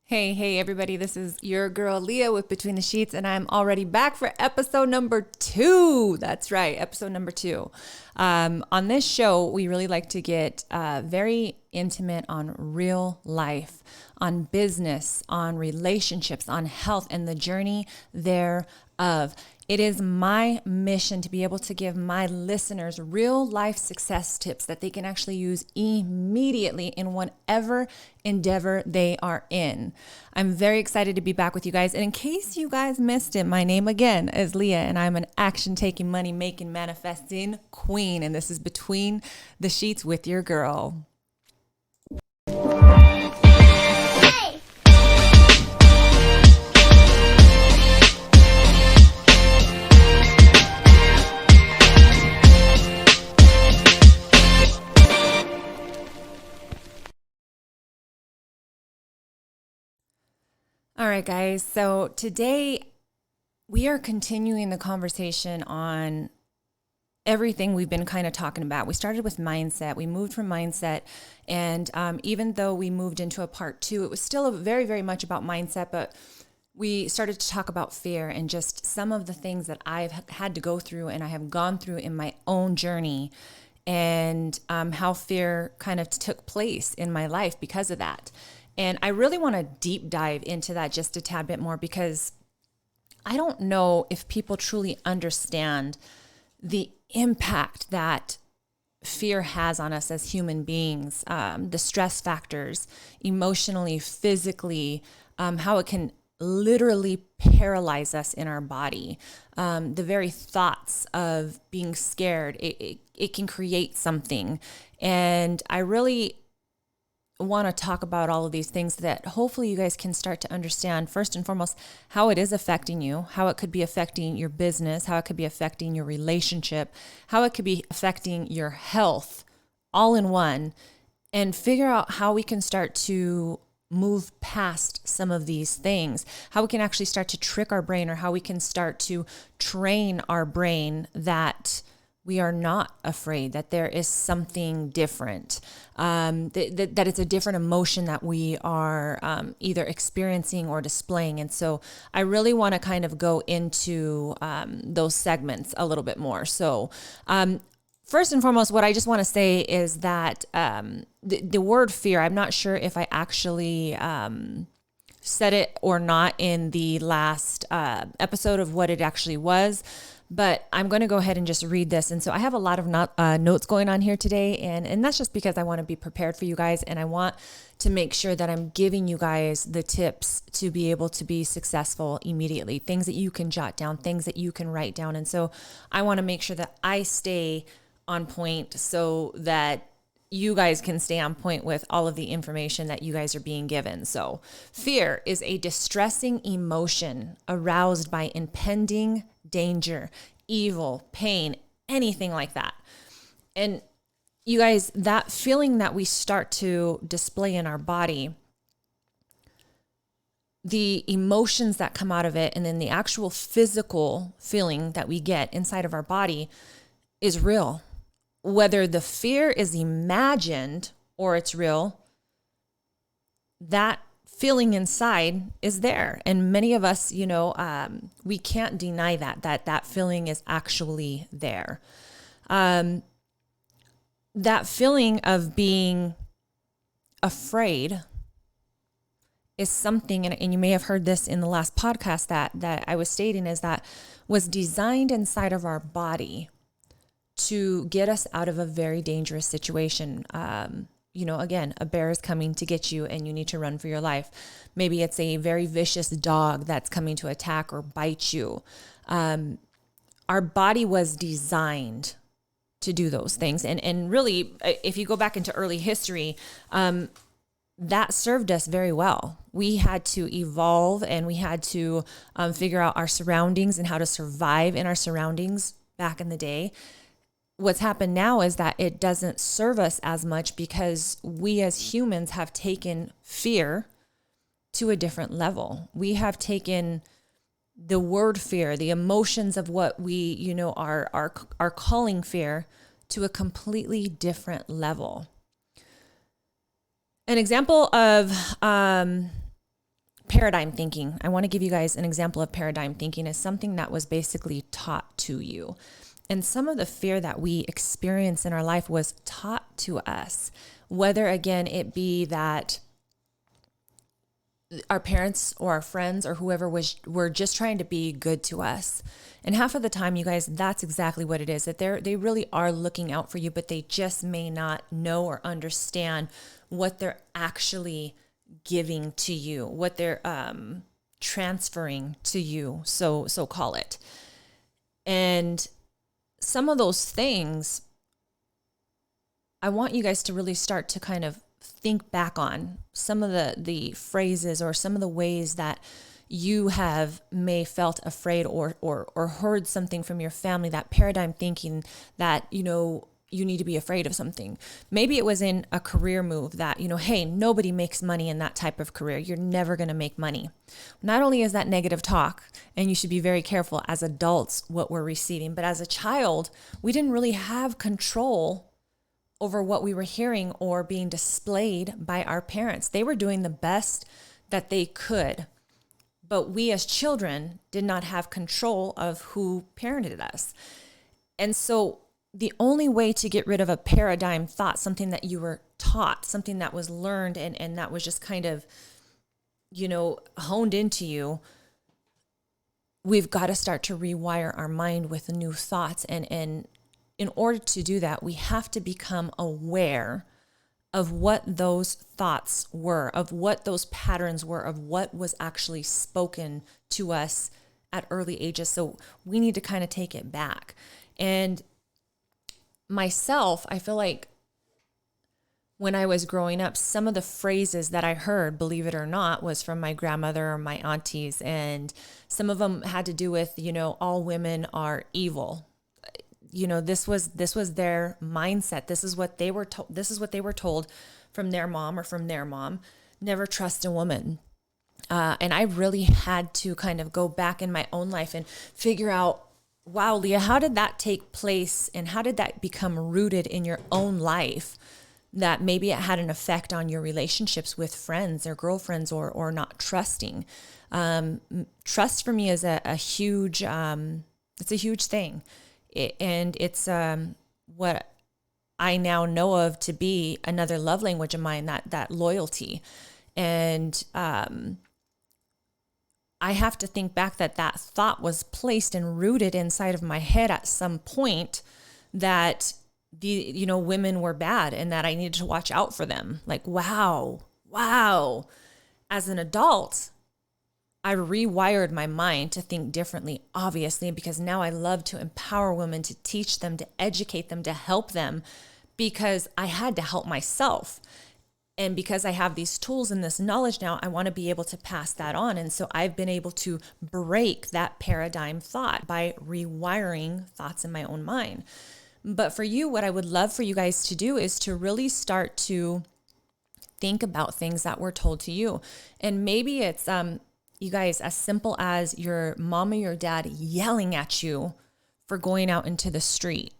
Hey, everybody. This is your girl, Leah, with Between the Sheets, and I'm already back for episode number 2. That's right, episode number 2. On this show, we really like to get very intimate on real life, on business, on relationships, on health, and the journey thereof. It is my mission to be able to give my listeners real life success tips that they can actually use immediately in whatever endeavor they are in. I'm very excited to be back with you guys. And in case you guys missed it, my name again is Leah, and I'm an action-taking, money-making, manifesting queen. And this is Between the Sheets with your girl. All right, guys. So today we are continuing the conversation on everything we've been kind of talking about. We started with mindset. We moved from mindset. And even though we moved into a part 2, it was still very, very much about mindset. But we started to talk about fear and just some of the things that I've had to go through and I have gone through in my own journey, and how fear kind of took place in my life because of that. And I really want to deep dive into that just a tad bit more, because I don't know if people truly understand the impact that fear has on us as human beings, the stress factors, emotionally, physically, how it can literally paralyze us in our body. The very thoughts of being scared, it can create something. And I really want to talk about all of these things that hopefully you guys can start to understand, first and foremost, how it is affecting you, how it could be affecting your business, how it could be affecting your relationship, how it could be affecting your health, all in one, and figure out how we can start to move past some of these things, how we can actually start to trick our brain, or how we can start to train our brain that we are not afraid, that there is something different, that it's a different emotion that we are either experiencing or displaying. And so I really want to kind of go into those segments a little bit more. So first and foremost, what I just want to say is that the word fear, I'm not sure if I actually said it or not in the last episode of what it actually was, but I'm going to go ahead and just read this. And so I have a lot of notes going on here today, and that's just because I want to be prepared for you guys, and I want to make sure that I'm giving you guys the tips to be able to be successful immediately, things that you can jot down, things that you can write down. And so I want to make sure that I stay on point so that you guys can stay on point with all of the information that you guys are being given. So fear is a distressing emotion aroused by impending danger, evil, pain, anything like that. And you guys, that feeling that we start to display in our body, the emotions that come out of it, and then the actual physical feeling that we get inside of our body is real. Whether the fear is imagined or it's real, that feeling inside is there. And many of us, we can't deny that feeling is actually there. That feeling of being afraid is something, and you may have heard this in the last podcast that I was stating, is that was designed inside of our body to get us out of a very dangerous situation. Again, a bear is coming to get you and you need to run for your life. Maybe it's a very vicious dog that's coming to attack or bite you. Our body was designed to do those things. And really, if you go back into early history, that served us very well. We had to evolve, and we had to figure out our surroundings and how to survive in our surroundings back in the day. What's happened now is that it doesn't serve us as much, because we as humans have taken fear to a different level. We have taken the word fear, the emotions of what we, are calling fear, to a completely different level. An example of paradigm thinking. I want to give you guys an example of paradigm thinking as something that was basically taught to you. And some of the fear that we experience in our life was taught to us, whether again, it be that our parents or our friends or whoever were just trying to be good to us. And half of the time, you guys, that's exactly what it is, that they really are looking out for you, but they just may not know or understand what they're actually giving to you, what they're transferring to you, so call it. And some of those things, I want you guys to really start to kind of think back on some of the phrases or some of the ways that you may felt afraid or heard something from your family, that paradigm thinking that, you need to be afraid of something. Maybe it was in a career move that, hey, nobody makes money in that type of career. You're never going to make money. Not only is that negative talk, and you should be very careful as adults what we're receiving, but as a child, we didn't really have control over what we were hearing or being displayed by our parents. They were doing the best that they could, but we as children did not have control of who parented us. And so the only way to get rid of a paradigm thought, something that you were taught, something that was learned and that was just kind of, honed into you, we've got to start to rewire our mind with new thoughts. And in order to do that, we have to become aware of what those thoughts were, of what those patterns were, of what was actually spoken to us at early ages. So we need to kind of take it back. And myself, I feel like when I was growing up, some of the phrases that I heard, believe it or not, was from my grandmother or my aunties. And some of them had to do with, all women are evil. This was their mindset. This is what they were told. This is what they were told from their mom or from their mom. Never trust a woman. And I really had to kind of go back in my own life and figure out, wow, Leah, how did that take place? And how did that become rooted in your own life that maybe it had an effect on your relationships with friends or girlfriends or not trusting? Trust for me is a huge, it's a huge thing. And it's what I now know of to be another love language of mine, that loyalty. And I have to think back that thought was placed and rooted inside of my head at some point, that women were bad and that I needed to watch out for them. Like, wow. As an adult, I rewired my mind to think differently, obviously, because now I love to empower women, to teach them, to educate them, to help them, because I had to help myself. And because I have these tools and this knowledge now, I want to be able to pass that on. And so I've been able to break that paradigm thought by rewiring thoughts in my own mind. But for you, what I would love for you guys to do is to really start to think about things that were told to you. And maybe it's, you guys, as simple as your mom or your dad yelling at you for going out into the street.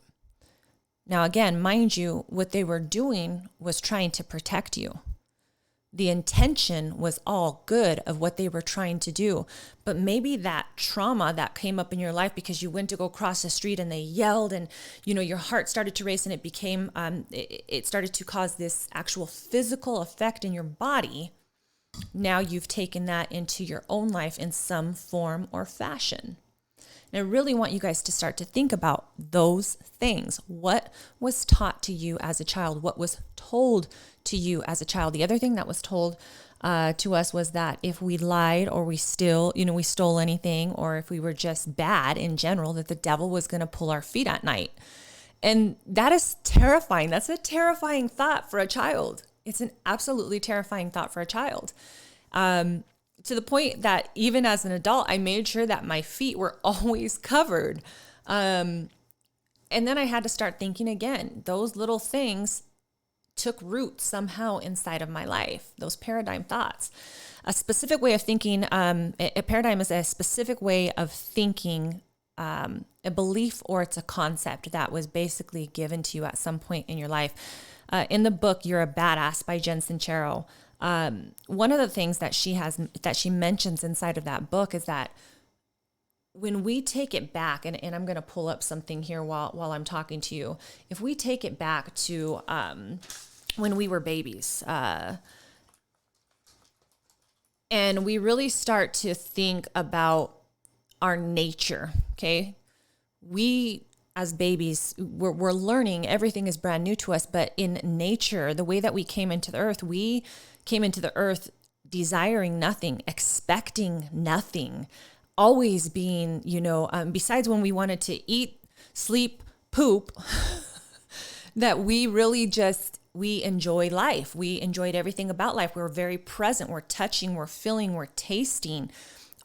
Now, again, mind you, what they were doing was trying to protect you. The intention was all good of what they were trying to do. But maybe that trauma that came up in your life because you went to go cross the street and they yelled and, your heart started to race and it became, it started to cause this actual physical effect in your body. Now you've taken that into your own life in some form or fashion. And I really want you guys to start to think about those things. What was taught to you as a child? What was told to you as a child? The other thing that was told to us was that if we lied or we stole anything, or if we were just bad in general, that the devil was going to pull our feet at night. And that is terrifying. That's a terrifying thought for a child. It's an absolutely terrifying thought for a child. To the point that even as an adult, I made sure that my feet were always covered. And then I had to start thinking again, those little things took root somehow inside of my life, those paradigm thoughts. A specific way of thinking, a paradigm is a specific way of thinking, a belief, or it's a concept that was basically given to you at some point in your life. In the book, You're a Badass by Jen Sincero, One of the things that she mentions inside of that book is that when we take it back, and I'm going to pull up something here while I'm talking to you. If we take it back to when we were babies, and we really start to think about our nature, okay? We, as babies, we're learning. Everything is brand new to us, but in nature, the way that we came into the earth, we came into the earth desiring nothing, expecting nothing, always being, besides when we wanted to eat, sleep, poop, that we really we enjoyed life. We enjoyed everything about life. We were very present. We're touching, we're feeling, we're tasting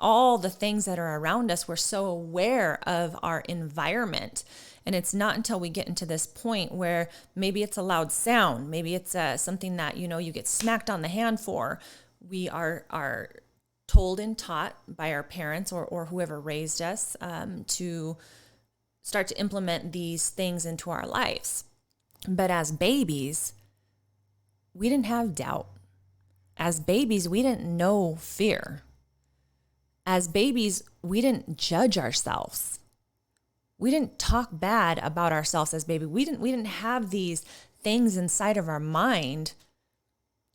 all the things that are around us. We're so aware of our environment. And it's not until we get into this point where maybe it's a loud sound, maybe it's something that, you get smacked on the hand for. We are told and taught by our parents or whoever raised us to start to implement these things into our lives. But as babies, we didn't have doubt. As babies, we didn't know fear. As babies, we didn't judge ourselves. We didn't talk bad about ourselves as baby. We didn't have these things inside of our mind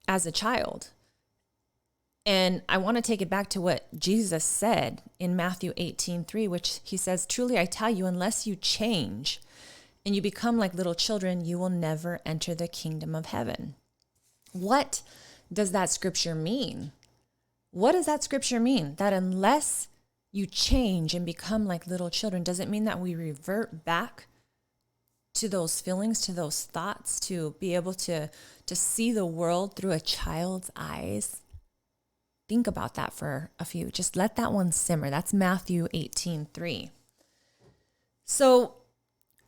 as a child. And I want to take it back to what Jesus said in Matthew 18:3, which he says, "Truly I tell you, unless you change and you become like little children, you will never enter the kingdom of heaven." What does that scripture mean? What does that scripture mean? That unless you change and become like little children, does it mean that we revert back to those feelings, to those thoughts, to be able to see the world through a child's eyes? Think about that for a few. Just let that one simmer. That's Matthew 18:3. So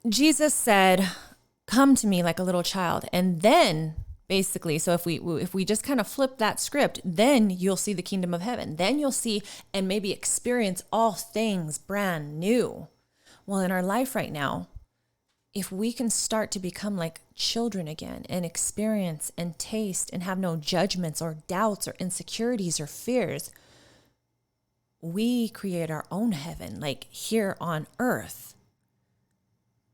Jesus said, "Come to me like a little child." And then basically, so if we just kind of flip that script, then you'll see the kingdom of heaven. Then you'll see and maybe experience all things brand new. Well, in our life right now, if we can start to become like children again and experience and taste and have no judgments or doubts or insecurities or fears, we create our own heaven, like here on earth,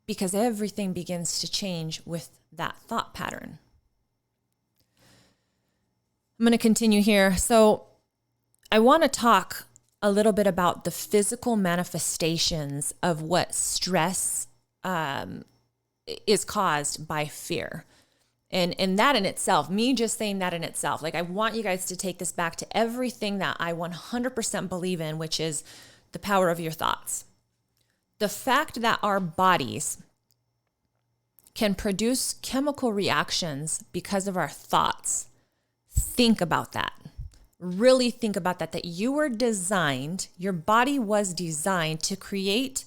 because everything begins to change with that thought pattern. I'm going to continue here. So I want to talk a little bit about the physical manifestations of what stress is caused by fear. And that in itself, me just saying that in itself, like I want you guys to take this back to everything that I 100% believe in, which is the power of your thoughts. The fact that our bodies can produce chemical reactions because of our thoughts. Think about that. Really think about that you were designed, your body was designed to create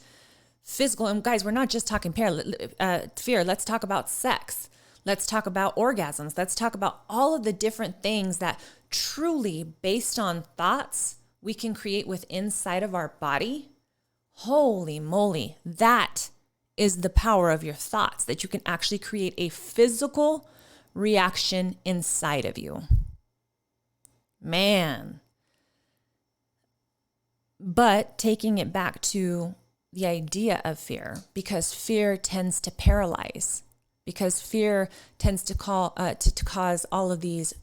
physical, and guys, we're not just talking fear. Let's talk about sex. Let's talk about orgasms. Let's talk about all of the different things that truly, based on thoughts, we can create with inside of our body. Holy moly, that is the power of your thoughts, that you can actually create a physical reaction inside of you. Man. But taking it back to the idea of fear, because fear tends to paralyze, because fear tends to cause all of these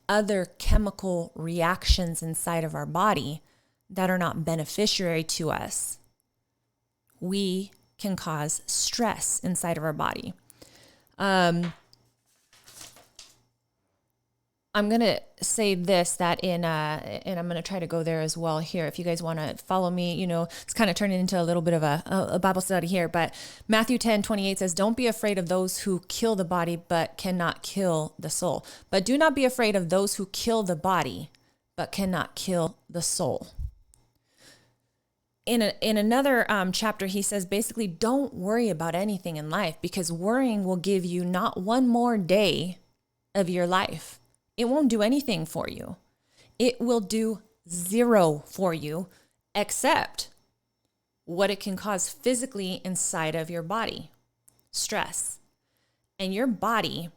other chemical reactions inside of our body that are not beneficiary to us. We can cause stress inside of our body. I'm going to say this, that and I'm going to try to go there as well here. If you guys want to follow me, it's kind of turning into a little bit of a Bible study here, but Matthew 10:28 says, "Don't be afraid of those who kill the body, but cannot kill the soul. But do not be afraid of those who kill the body, but cannot kill the soul." In another chapter, he says, basically, don't worry about anything in life, because worrying will give you not one more day of your life. It won't do anything for you. It will do zero for you, except what it can cause physically inside of your body, stress. And your body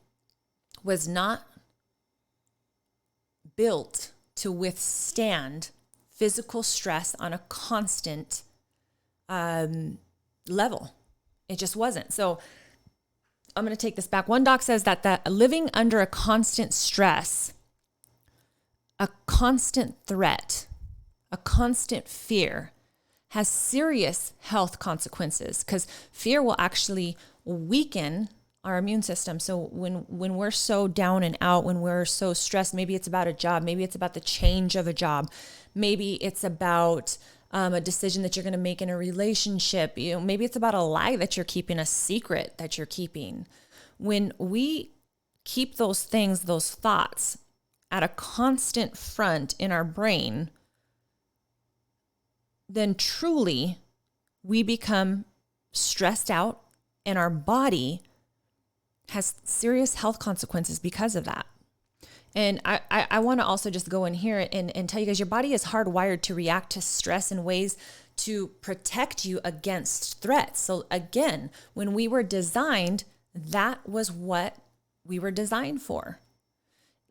was not built to withstand physical stress on a constant level. It just wasn't. So I'm going to take this back. One doc says that living under a constant stress, a constant threat, a constant fear has serious health consequences, because fear will actually weaken our immune system. So when we're so down and out, when we're so stressed, maybe it's about a job, maybe it's about the change of a job, maybe it's about a decision that you're going to make in a relationship, maybe it's about a lie that you're keeping, a secret that you're keeping. When we keep those things, those thoughts at a constant front in our brain, then truly we become stressed out, and our body has serious health consequences because of that. And I want to also just go in here and tell you guys, your body is hardwired to react to stress in ways to protect you against threats. So again, when we were designed, that was what we were designed for.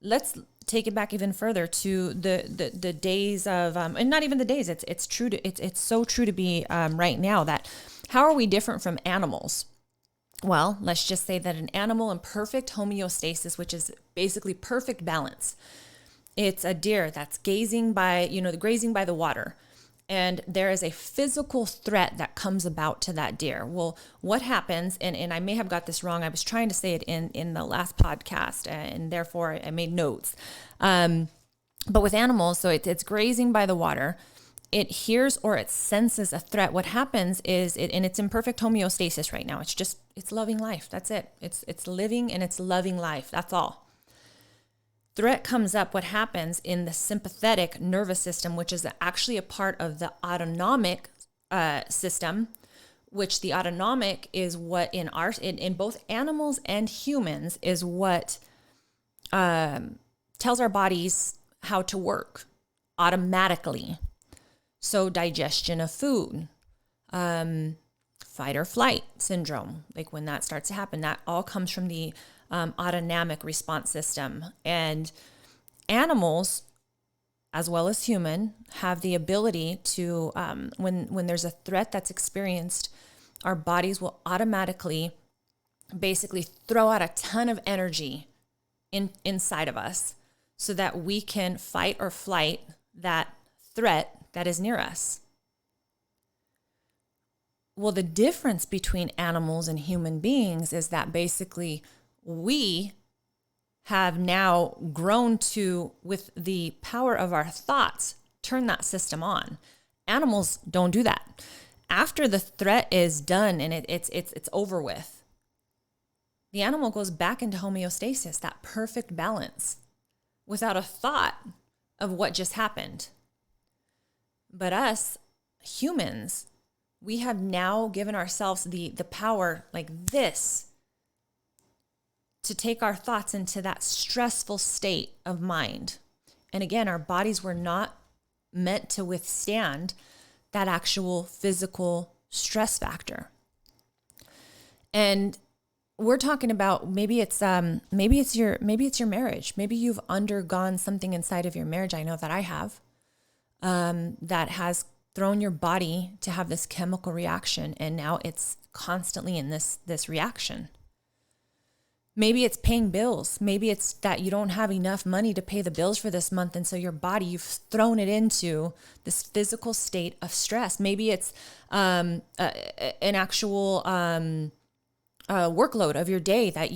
Let's take it back even further to the days of, and not even the days, it's true to, it's so true to be right now, that how are we different from animals? Well, let's just say that an animal in perfect homeostasis, which is basically perfect balance. It's a deer that's grazing by the water. And there is a physical threat that comes about to that deer. Well, what happens, and I may have got this wrong, I was trying to say it in the last podcast, and therefore I made notes. But with animals, so it's grazing by the water. It hears or it senses a threat. What happens is and it's in perfect homeostasis right now. It's loving life. That's it. It's living and it's loving life. That's all. Threat comes up. What happens in the sympathetic nervous system, which is actually a part of the autonomic system, which the autonomic is what in both animals and humans is what tells our bodies how to work automatically. So digestion of food, fight or flight syndrome, like when that starts to happen, that all comes from the autonomic response system. And animals, as well as human, have the ability to, when there's a threat that's experienced, our bodies will automatically basically throw out a ton of energy inside of us so that we can fight or flight that threat that is near us. Well, the difference between animals and human beings is that basically we have now grown to, with the power of our thoughts, turn that system on. Animals don't do that. After the threat is done and it's over with, the animal goes back into homeostasis, that perfect balance, without a thought of what just happened. But us humans, we have now given ourselves the power like this to take our thoughts into that stressful state of mind. And again, our bodies were not meant to withstand that actual physical stress factor. And we're talking about maybe it's your marriage. Maybe you've undergone something inside of your marriage. I know that I have. That has thrown your body to have this chemical reaction, and now it's constantly in this reaction. Maybe it's paying bills. Maybe it's that you don't have enough money to pay the bills for this month, and so your body, you've thrown it into this physical state of stress. Maybe it's an actual workload of your day that,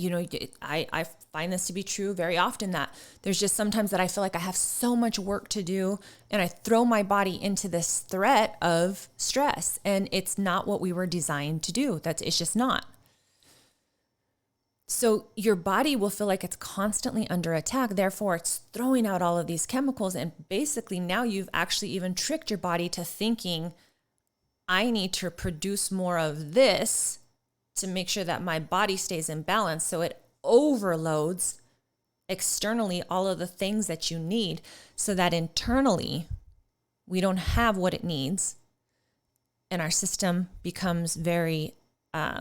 I find this to be true very often, that there's just sometimes that I feel like I have so much work to do and I throw my body into this threat of stress, and it's not what we were designed to do. It's just not. So your body will feel like it's constantly under attack. Therefore, it's throwing out all of these chemicals. And basically now you've actually even tricked your body to thinking, I need to produce more of this to make sure that my body stays in balance. So it overloads externally all of the things that you need so that internally we don't have what it needs. And our system becomes very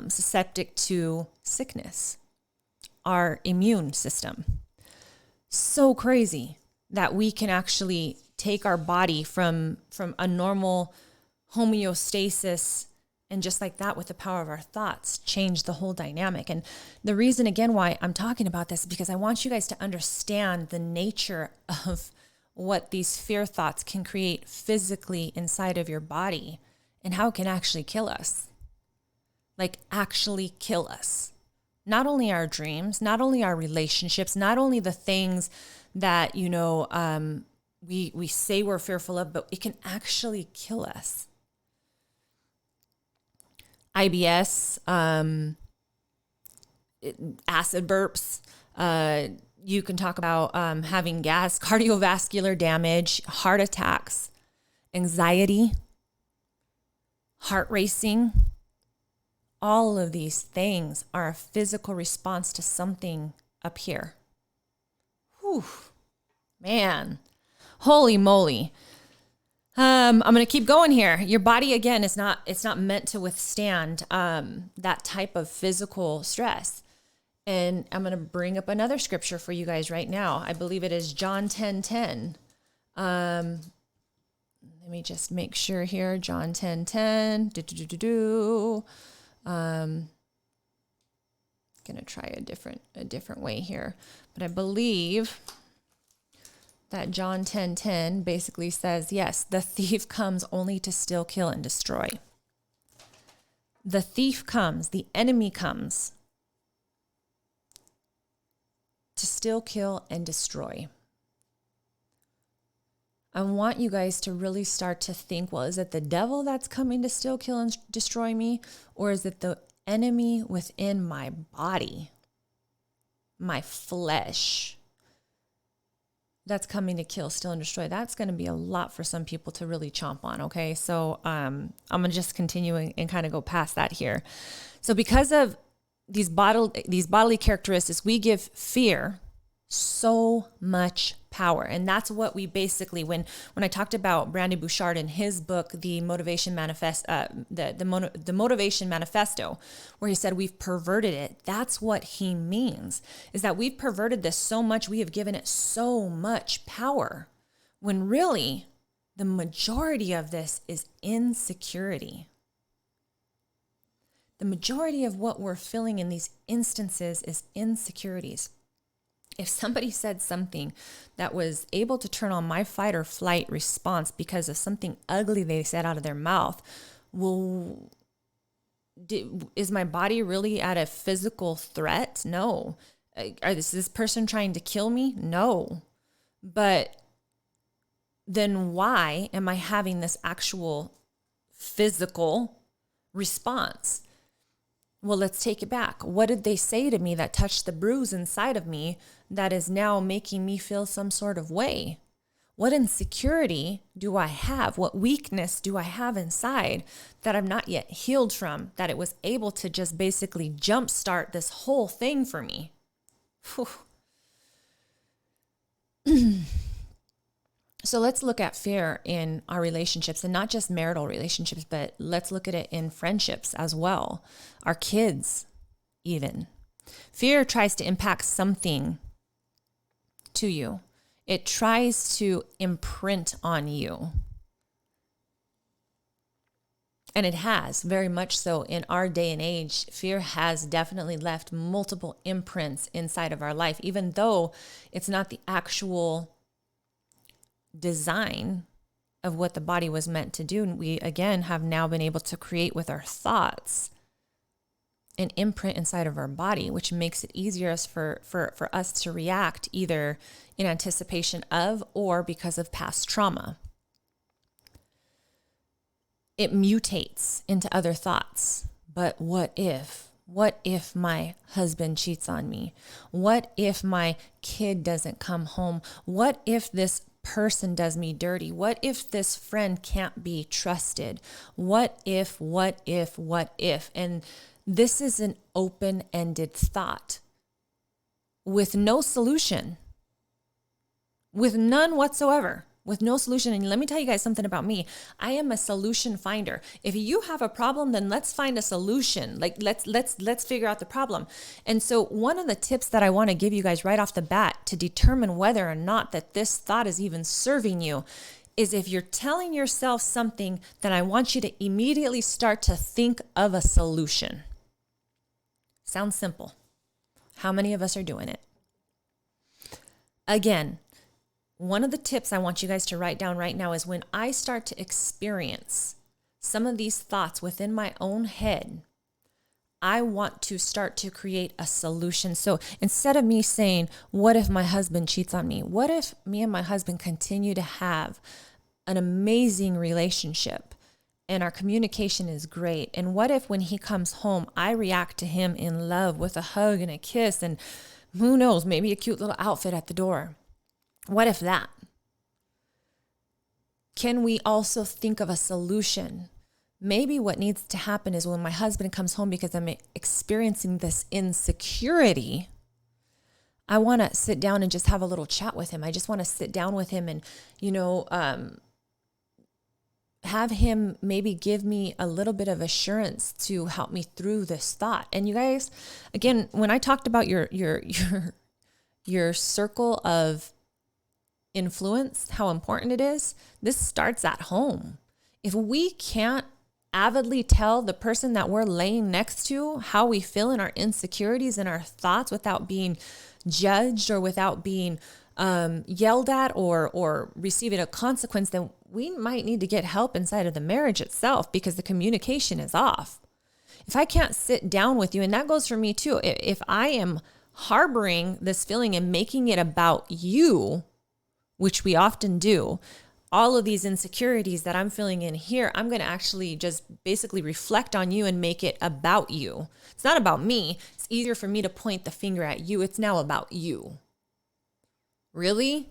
susceptible to sickness, our immune system. So crazy that we can actually take our body from a normal homeostasis, and just like that, with the power of our thoughts, change the whole dynamic. And the reason, again, why I'm talking about this is because I want you guys to understand the nature of what these fear thoughts can create physically inside of your body and how it can actually kill us. Like, actually kill us. Not only our dreams, not only our relationships, not only the things that, we say we're fearful of, but it can actually kill us. IBS, acid burps. You can talk about having cardiovascular damage, heart attacks, anxiety, heart racing. All of these things are a physical response to something up here. Whew, man, holy moly. I'm going to keep going here. Your body, again, it's not meant to withstand that type of physical stress. And I'm going to bring up another scripture for you guys right now. I believe it is John 10:10. Let me just make sure here. John 10:10. Going to try a different way here. But I believe that John 10:10 basically says, yes, the thief comes only to steal, kill, and destroy. The thief comes, the enemy comes to steal, kill, and destroy. I want you guys to really start to think, well, is it the devil that's coming to steal, kill, and destroy me? Or is it the enemy within my body, my flesh, that's coming to kill, steal, and destroy? That's going to be a lot for some people to really chomp on, okay? So I'm going to just continue and kind of go past that here. So because of these bodily characteristics, we give fear so much power. And that's what we basically, when I talked about Brandon Bouchard in his book, The Motivation the Motivation Manifesto, where he said we've perverted it, that's what he means, is that we've perverted this so much, we have given it so much power, when really the majority of this is insecurity. The majority of what we're feeling in these instances is insecurities. If somebody said something that was able to turn on my fight or flight response because of something ugly they said out of their mouth, well, is my body really at a physical threat? No. Is this person trying to kill me? No. But then why am I having this actual physical response? Well, let's take it back. What did they say to me that touched the bruise inside of me that is now making me feel some sort of way? What insecurity do I have? What weakness do I have inside that I'm not yet healed from, that it was able to just basically jumpstart this whole thing for me? So let's look at fear in our relationships, and not just marital relationships, but let's look at it in friendships as well. Our kids, even. Fear tries to impact something to you. It tries to imprint on you. And it has, very much so in our day and age. Fear has definitely left multiple imprints inside of our life, even though it's not the actual design of what the body was meant to do. And we, again, have now been able to create with our thoughts an imprint inside of our body, which makes it easier for us to react either in anticipation of or because of past trauma. It mutates into other thoughts. But what if? What if my husband cheats on me? What if my kid doesn't come home? What if this person does me dirty? What if this friend can't be trusted? What if? And this is an open-ended thought with no solution, with none whatsoever. with no solution. And let me tell you guys something about me. I am a solution finder. If you have a problem, then let's find a solution. Like let's figure out the problem. And so one of the tips that I want to give you guys right off the bat to determine whether or not that this thought is even serving you is if you're telling yourself something, then I want you to immediately start to think of a solution. Sounds simple. How many of us are doing it? Again, one of the tips I want you guys to write down right now is when I start to experience some of these thoughts within my own head, I want to start to create a solution. So instead of me saying, what if my husband cheats on me? What if me and my husband continue to have an amazing relationship and our communication is great? And what if when he comes home, I react to him in love with a hug and a kiss and who knows, maybe a cute little outfit at the door? What if that? Can we also think of a solution? Maybe what needs to happen is when my husband comes home because I'm experiencing this insecurity, I want to sit down and just have a little chat with him. I just want to sit down with him and, have him maybe give me a little bit of assurance to help me through this thought. And you guys, again, when I talked about your circle of influence, how important it is, this starts at home. If we can't avidly tell the person that we're laying next to how we feel in our insecurities and our thoughts without being judged or without being yelled at or receiving a consequence, then we might need to get help inside of the marriage itself because the communication is off. If I can't sit down with you, and that goes for me too, if I am harboring this feeling and making it about you, which we often do, all of these insecurities that I'm feeling in here, I'm going to actually just basically reflect on you and make it about you. It's not about me. It's easier for me to point the finger at you. It's now about you. Really?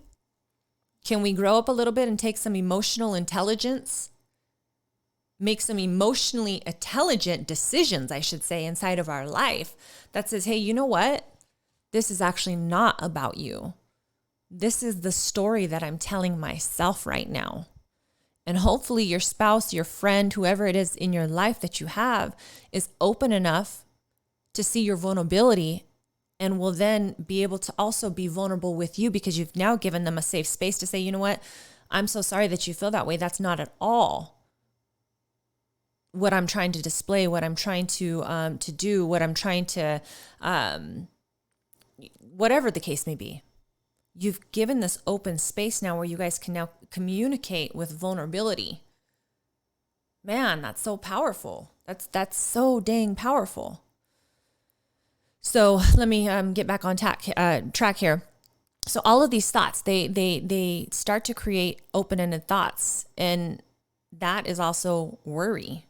Can we grow up a little bit and take some emotional intelligence? Make some emotionally intelligent decisions, I should say, inside of our life that says, hey, you know what? This is actually not about you. This is the story that I'm telling myself right now. And hopefully your spouse, your friend, whoever it is in your life that you have is open enough to see your vulnerability and will then be able to also be vulnerable with you because you've now given them a safe space to say, you know what? I'm so sorry that you feel that way. That's not at all what I'm trying to display, what I'm trying to do, what I'm trying to, whatever the case may be. You've given this open space now where you guys can now communicate with vulnerability. Man, that's so powerful. That's so dang powerful. So let me get back on track here. So all of these thoughts, they start to create open-ended thoughts, and that is also worry.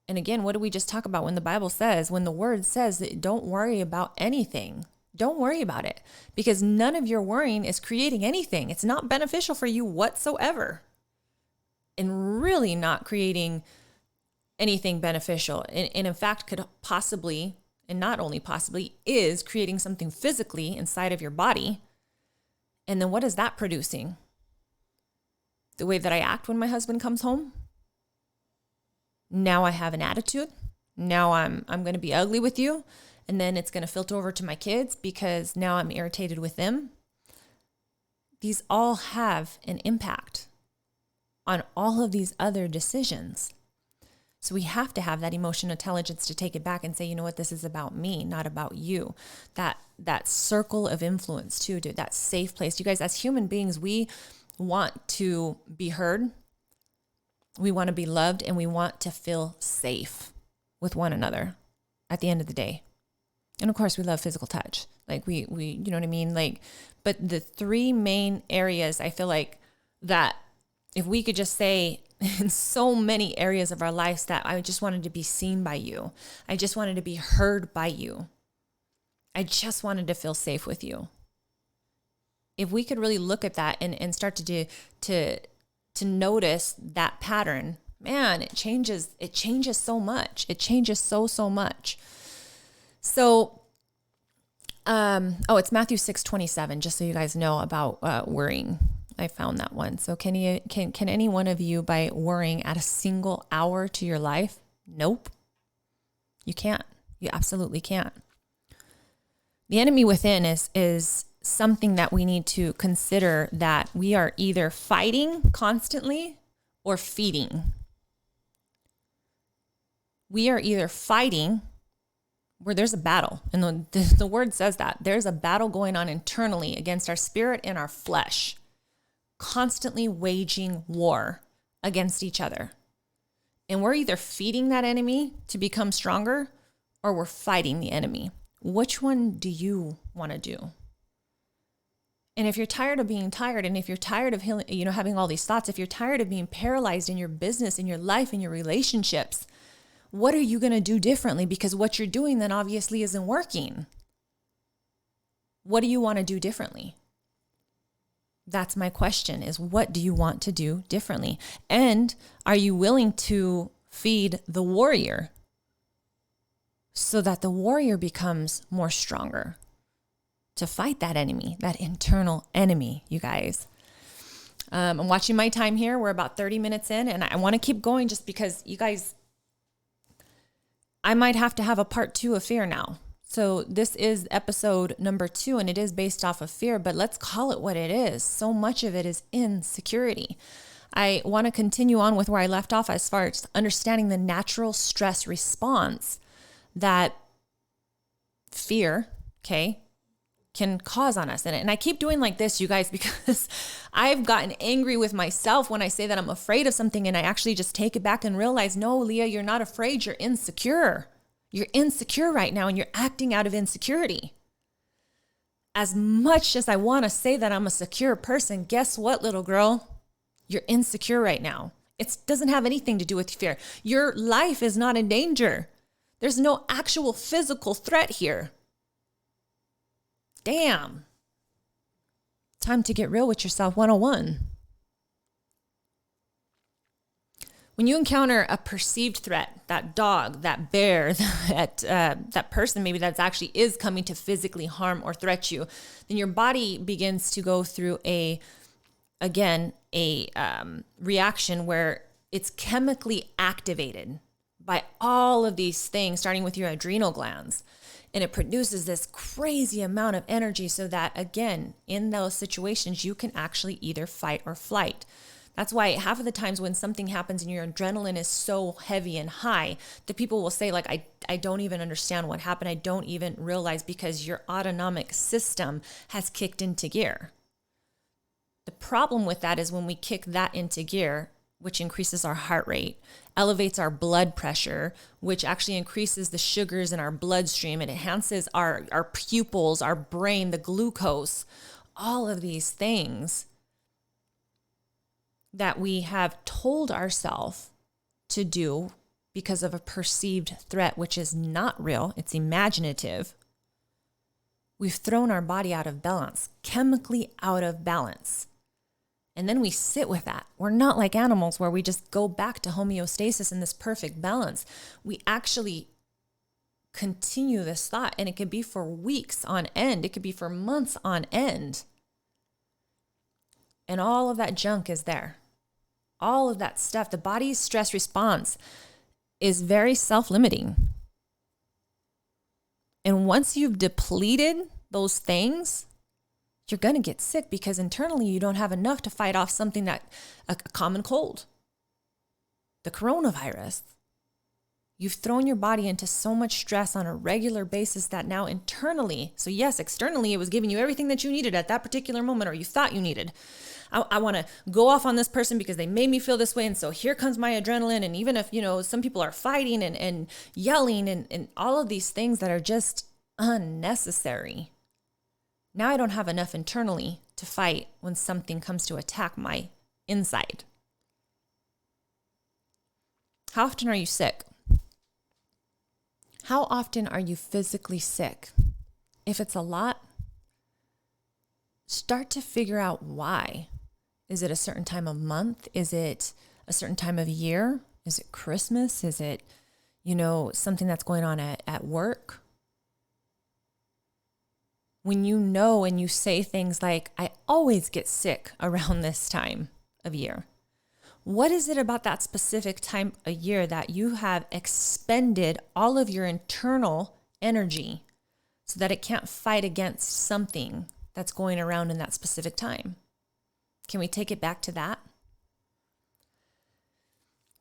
And again, what did we just talk about when the Bible says, when the word says that don't worry about anything? Don't worry about it because none of your worrying is creating anything. It's not beneficial for you whatsoever and really not creating anything beneficial. And in fact, could possibly, and not only possibly, is creating something physically inside of your body. And then what is that producing? The way that I act when my husband comes home? Now I have an attitude. Now I'm going to be ugly with you. And then it's going to filter over to my kids because now I'm irritated with them. These all have an impact on all of these other decisions. So we have to have that emotional intelligence to take it back and say, you know what, this is about me, not about you. That circle of influence too, dude, that safe place. You guys, as human beings, we want to be heard. We want to be loved and we want to feel safe with one another at the end of the day. And of course we love physical touch. Like we, you know what I mean? Like, but the three main areas I feel like that if we could just say in so many areas of our lives that I just wanted to be seen by you. I just wanted to be heard by you. I just wanted to feel safe with you. If we could really look at that and start to notice that pattern, man, it changes so much. It changes so much. So, it's Matthew 6:27, just so you guys know about worrying. I found that one. So can any one of you, by worrying, add a single hour to your life? Nope. You can't. You absolutely can't. The enemy within is something that we need to consider, that we are either fighting constantly or feeding. We are either fighting, where there's a battle, and the word says that there's a battle going on internally against our spirit and our flesh, constantly waging war against each other. And we're either feeding that enemy to become stronger, or we're fighting the enemy. Which one do you want to do? And if you're tired of being tired, and if you're tired of having all these thoughts, if you're tired of being paralyzed in your business, in your life, in your relationships, what are you going to do differently? Because what you're doing then obviously isn't working. What do you want to do differently? That's my question, is what do you want to do differently? And are you willing to feed the warrior so that the warrior becomes more stronger to fight that enemy, that internal enemy, you guys? I'm watching my time here. We're about 30 minutes in, and I want to keep going just because, you guys, I might have to have a part 2 of fear now. So this is episode number 2, and it is based off of fear, but let's call it what it is. So much of it is insecurity. I want to continue on with where I left off as far as understanding the natural stress response that fear, can cause on us. And I keep doing like this, you guys, because I've gotten angry with myself when I say that I'm afraid of something, and I actually just take it back and realize, no, Leah, you're not afraid. You're insecure. You're insecure right now, and you're acting out of insecurity. As much as I want to say that I'm a secure person, guess what, little girl? You're insecure right now. It doesn't have anything to do with fear. Your life is not in danger. There's no actual physical threat here. Damn. Time to get real with yourself 101. When you encounter a perceived threat, that dog, that bear, that person maybe that's actually is coming to physically harm or threat you, then your body begins to go through a reaction where it's chemically activated by all of these things, starting with your adrenal glands. And it produces this crazy amount of energy so that, again, in those situations, you can actually either fight or flight. That's why half of the times when something happens and your adrenaline is so heavy and high, the people will say, like, I don't even understand what happened. I don't even realize, because your autonomic system has kicked into gear. The problem with that is when we kick that into gear, which increases our heart rate, elevates our blood pressure, which actually increases the sugars in our bloodstream. It enhances our pupils, our brain, the glucose, all of these things that we have told ourselves to do because of a perceived threat, which is not real. It's imaginative. We've thrown our body out of balance, chemically out of balance. And then we sit with that. We're not like animals where we just go back to homeostasis and this perfect balance. We actually continue this thought, and it could be for weeks on end. It could be for months on end. And all of that junk is there. All of that stuff. The body's stress response is very self-limiting. And once you've depleted those things, you're going to get sick, because internally you don't have enough to fight off something that a common cold, the coronavirus. You've thrown your body into so much stress on a regular basis that now internally, so yes, externally it was giving you everything that you needed at that particular moment, or you thought you needed. I want to go off on this person because they made me feel this way. And so here comes my adrenaline. And even if, some people are fighting and yelling and all of these things that are just unnecessary. Now I don't have enough internally to fight when something comes to attack my inside. How often are you sick? How often are you physically sick? If it's a lot, start to figure out why. Is it a certain time of month? Is it a certain time of year? Is it Christmas? Is it, something that's going on at work? when you know and you say things like, I always get sick around this time of year? What is it about that specific time of year that you have expended all of your internal energy so that it can't fight against something that's going around in that specific time? Can we take it back to that?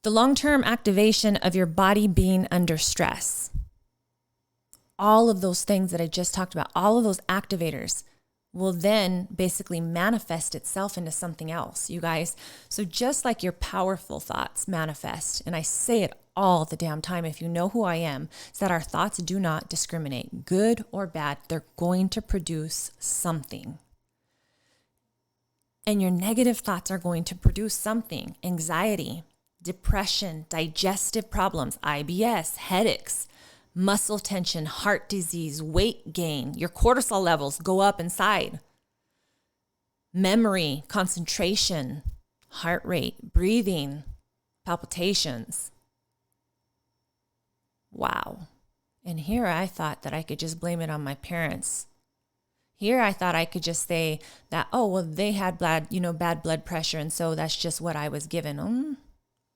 The long-term activation of your body being under stress. All of those things that I just talked about, all of those activators will then basically manifest itself into something else, you guys. So just like your powerful thoughts manifest, and I say it all the damn time, if you know who I am, is that our thoughts do not discriminate, good or bad. They're going to produce something. And your negative thoughts are going to produce something: anxiety, depression, digestive problems, IBS, headaches, muscle tension, heart disease, weight gain. Your cortisol levels go up inside. Memory, concentration, heart rate, breathing, palpitations. Wow. And here I thought that I could just blame it on my parents. Here I thought I could just say that, oh, well, they had bad blood pressure, and so that's just what I was given.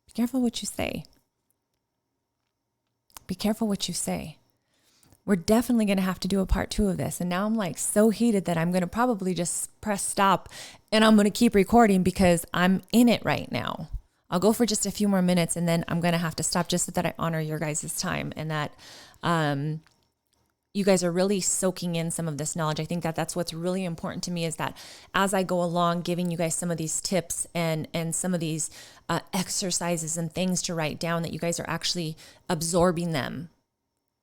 Be careful what you say. Be careful what you say. We're definitely going to have to do a part 2 of this. And now I'm like so heated that I'm going to probably just press stop and I'm going to keep recording because I'm in it right now. I'll go for just a few more minutes and then I'm going to have to stop just so that I honor your guys' time and that you guys are really soaking in some of this knowledge. I think that that's what's really important to me, is that as I go along giving you guys some of these tips and some of these exercises and things to write down, that you guys are actually absorbing them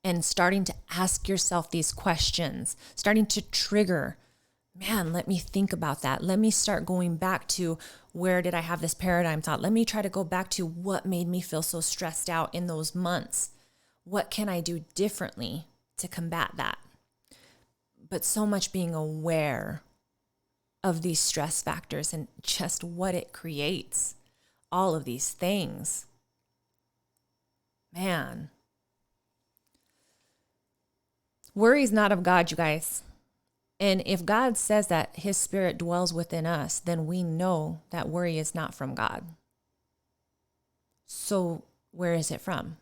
and starting to ask yourself these questions, starting to trigger, man, let me think about that. Let me start going back to, where did I have this paradigm thought? Let me try to go back to what made me feel so stressed out in those months. What can I do differently to combat that? But so much being aware of these stress factors and just what it creates, all of these things. Man. Worry is not of God, you guys. And if God says that his spirit dwells within us, then we know that worry is not from God. So where is it from?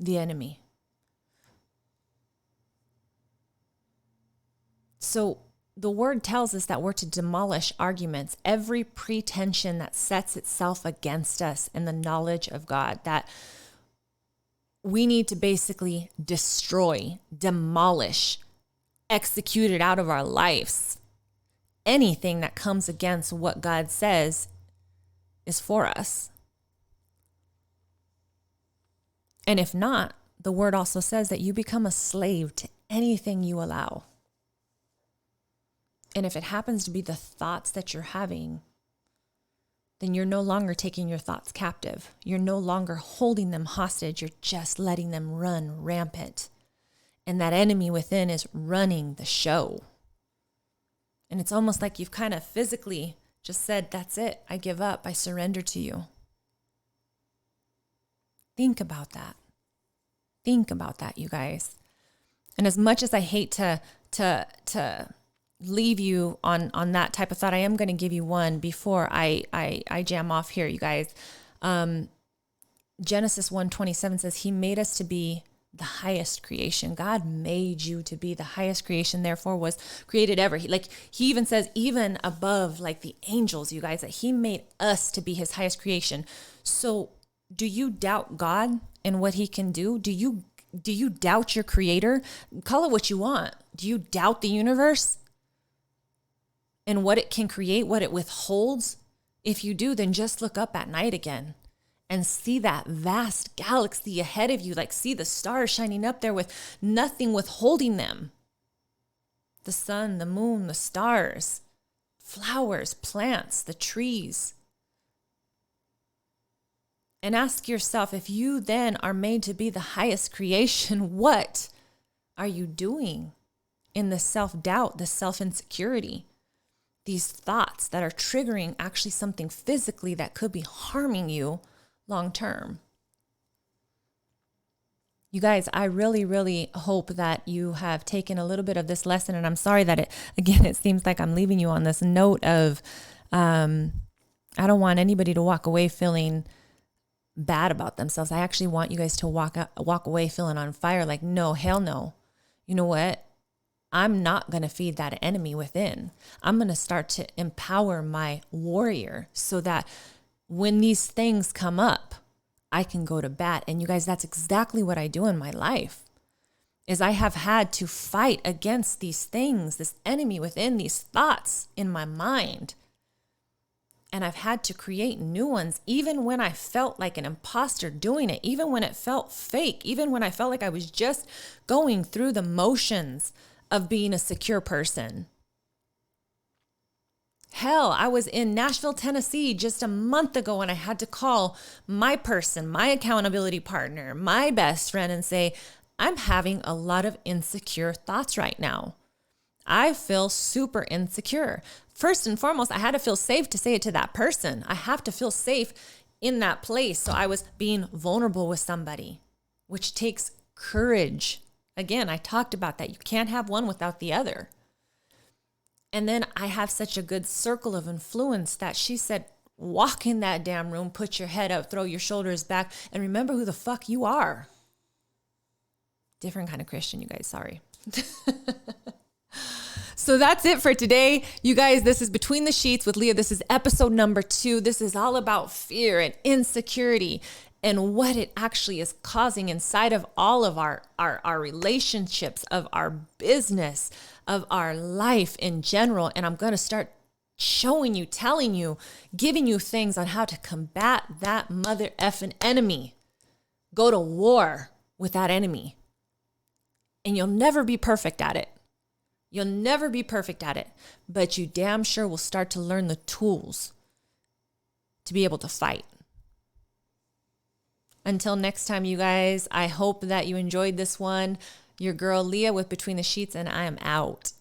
The enemy. So the word tells us that we're to demolish arguments, every pretension that sets itself against us in the knowledge of God, that we need to basically destroy, demolish, execute it out of our lives. Anything that comes against what God says is for us. And if not, the word also says that you become a slave to anything you allow. And if it happens to be the thoughts that you're having, then you're no longer taking your thoughts captive. You're no longer holding them hostage. You're just letting them run rampant. And that enemy within is running the show. And it's almost like you've kind of physically just said, that's it. I give up. I surrender to you. Think about that. Think about that, you guys. And as much as I hate to leave you on that type of thought, I am going to give you one before I jam off here, you guys. Genesis 1:27 says he made us to be the highest creation. God made you to be the highest creation, therefore was created ever. He even says, even above like the angels, you guys, that he made us to be his highest creation. So do you doubt God and what he can do? Do you doubt your creator? Call it what you want. Do you doubt the universe and what it can create, what it withholds? If you do, then just look up at night again and see that vast galaxy ahead of you. Like, see the stars shining up there with nothing withholding them. The sun, the moon, the stars, flowers, plants, the trees. And ask yourself, if you then are made to be the highest creation, what are you doing in the self-doubt, the self-insecurity? These thoughts that are triggering actually something physically that could be harming you long term. You guys, I really, really hope that you have taken a little bit of this lesson. And I'm sorry that it seems like I'm leaving you on this note of, I don't want anybody to walk away feeling bad about themselves. I actually want you guys to walk away feeling on fire. Like, no, hell no. You know what? I'm not going to feed that enemy within. I'm going to start to empower my warrior so that when these things come up, I can go to bat. And you guys, that's exactly what I do in my life, is I have had to fight against these things, this enemy within, these thoughts in my mind. And I've had to create new ones, even when I felt like an imposter doing it, even when it felt fake, even when I felt like I was just going through the motions of being a secure person. Hell, I was in Nashville, Tennessee just a month ago and I had to call my person, my accountability partner, my best friend and say, I'm having a lot of insecure thoughts right now. I feel super insecure. First and foremost, I had to feel safe to say it to that person. I have to feel safe in that place. So I was being vulnerable with somebody, which takes courage. Again, I talked about that. You can't have one without the other. And then I have such a good circle of influence that she said, walk in that damn room, put your head up, throw your shoulders back, and remember who the fuck you are. Different kind of Christian, you guys, sorry. So that's it for today. You guys, this is Between the Sheets with Leah. This is episode number 2. This is all about fear and insecurity and what it actually is causing inside of all of our relationships, of our business, of our life in general. And I'm going to start showing you, telling you, giving you things on how to combat that mother effing enemy. Go to war with that enemy. And you'll never be perfect at it. You'll never be perfect at it, but you damn sure will start to learn the tools to be able to fight. Until next time, you guys, I hope that you enjoyed this one. Your girl Leah with Between the Sheets, and I am out.